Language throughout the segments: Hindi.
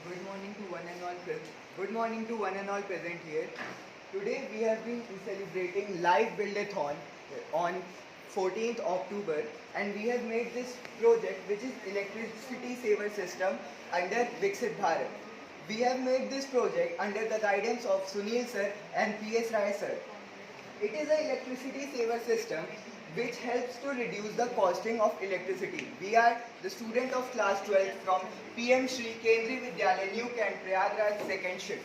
Good morning to one and all. Good morning to one and all present here. Today we have been celebrating Live Buildathon on 14th October, and we have made this project, which is electricity saver system under Viksit Bharat. We have made this project under the guidance of Sunil sir and PS Rai sir. It is an electricity saver system which helps to reduce the costing of electricity. We are the student of class 12 from PM Shri Kendriya Vidyalaya New Camp Prayagraj second shift.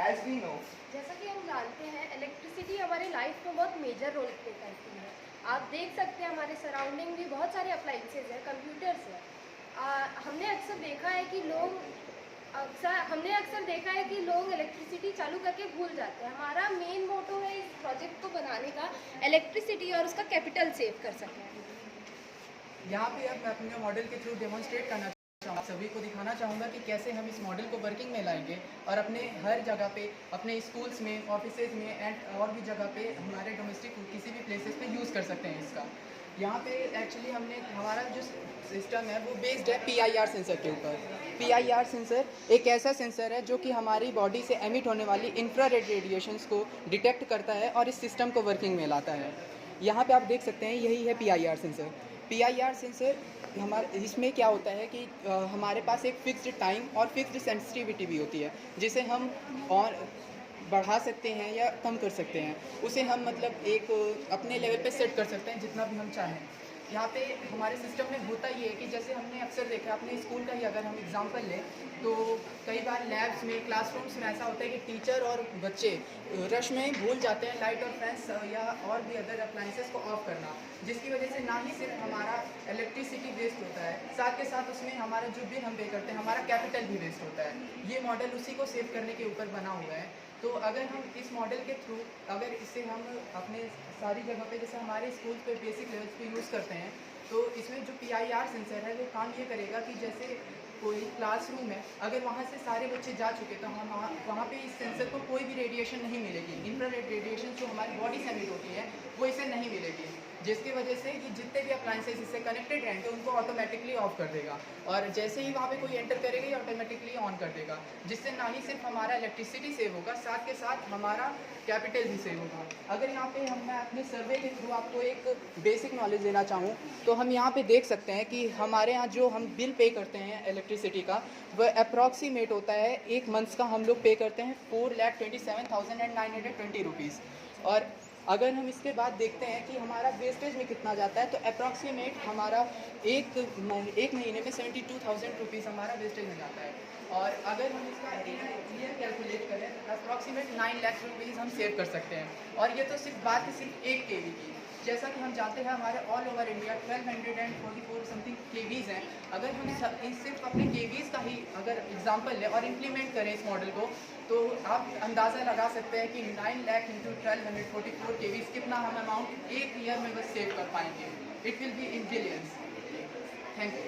As we know, जैसा कि हम जानते हैं इलेक्ट्रिसिटी हमारे लाइफ में बहुत मेजर रोल प्ले करती है। आप देख सकते हैं हमारे सराउंडिंग भी बहुत सारे अप्लाइंसेज हैं, कंप्यूटर्स हैं। हमने अक्सर देखा है कि लोग इलेक्ट्रिसिटी चालू करके भूल जाते हैं। हमारा मेन मोटो है इस प्रोजेक्ट को बनाने का इलेक्ट्रिसिटी और उसका कैपिटल सेव कर सकें। यहाँ पे अब मैं अपने मॉडल के थ्रू डेमोन्स्ट्रेट करना चाहूँगा, सभी को दिखाना चाहूँगा कि कैसे हम इस मॉडल को वर्किंग में लाएंगे और अपने हर जगह पे, अपने स्कूल्स में, ऑफिसेज में एंड और भी जगह पे हमारे डोमेस्टिक किसी भी प्लेसेस पे यूज़ कर सकते हैं इसका। यहाँ पे एक्चुअली हमारा जो सिस्टम है वो बेस्ड है PIR सेंसर के ऊपर। PIR सेंसर एक ऐसा सेंसर है जो कि हमारी बॉडी से एमिट होने वाली इंफ्रारेड रेडिएशंस को डिटेक्ट करता है और इस सिस्टम को वर्किंग में लाता है। यहाँ पे आप देख सकते हैं यही है PIR सेंसर। PIR सेंसर इसमें क्या होता है कि हमारे पास एक फिक्स्ड टाइम और फिक्स्ड सेंसिटिविटी भी होती है, जिसे हम और बढ़ा सकते हैं या कम कर सकते हैं। उसे हम मतलब एक अपने लेवल पे सेट कर सकते हैं जितना भी हम चाहें। यहाँ पे हमारे सिस्टम में होता ये है कि जैसे हमने अक्सर देखा अपने स्कूल का ही अगर हम एग्जांपल लें तो कई बार लैब्स में, क्लासरूम्स में ऐसा होता है कि टीचर और बच्चे रश में भूल जाते हैं लाइट और फैंस या और भी अदर अप्लाइंसेस को ऑफ करना, जिसकी वजह से ना ही सिर्फ हमारा इलेक्ट्रिसिटी वेस्ट होता है, साथ के साथ उसमें हमारा जो बिल हम पे करते हैं हमारा कैपिटल भी वेस्ट होता है। ये मॉडल उसी को सेव करने के ऊपर बना हुआ है। तो अगर हम इस मॉडल के थ्रू अगर इससे हम अपने सारी जगह पे जैसे हमारे स्कूल पे बेसिक लेवल्स पे यूज़ करते हैं, तो इसमें जो PIR सेंसर है वो काम ये करेगा कि जैसे कोई क्लासरूम है, अगर वहाँ से सारे बच्चे जा चुके तो हम वहाँ पे इस सेंसर को कोई भी रेडिएशन नहीं मिलेगी। इंफ्रारेड रेडिएशन जो हमारी बॉडी से एमिट होती है वो इसे नहीं मिलेगी, जिसकी वजह से कि जितने भी अप्लाइंसेस इससे कनेक्टेड रहेंगे उनको ऑटोमेटिकली ऑफ कर देगा और जैसे ही वहाँ पे कोई एंटर करेगा ये ऑटोमेटिकली ऑन कर देगा, जिससे ना ही सिर्फ हमारा इलेक्ट्रिसिटी सेव होगा, साथ के साथ हमारा कैपिटल भी सेव होगा। अगर यहाँ पे मैं अपने सर्वे के थ्रू आपको एक बेसिक नॉलेज देना चाहूँ तो हम यहाँ पे देख सकते हैं कि हमारे यहाँ जो हम बिल पे करते हैं इलेक्ट्रिसिटी का वह अप्रॉक्सीमेट होता है, एक मंथ्स का हम लोग पे करते हैं 4,27,920 रुपीज़। और अगर हम इसके बाद देखते हैं कि हमारा वेस्टेज में कितना जाता है तो अप्रॉक्सीमेट हमारा एक महीने में 72,000 रुपीज़ हमारा वेस्टेज में जाता है। और अगर हम इसका ईयर कैलकुलेट करें तो अप्रॉक्सीमेट 9 लाख रुपीज़ हम सेव कर सकते हैं। और ये तो सिर्फ बात है सिर्फ 1 kV की। जैसा कि हम जानते हैं हमारे all over India 1244 something KVs हैं। अगर हम सिर्फ अपने KVs का ही अगर एग्जांपल लें और इम्प्लीमेंट करें इस मॉडल को, तो आप अंदाज़ा लगा सकते हैं कि 9 लाख इंटू 1244 KVs कितना हम अमाउंट एक ईयर में बस सेव कर पाएंगे। It will be in billions. Thank you.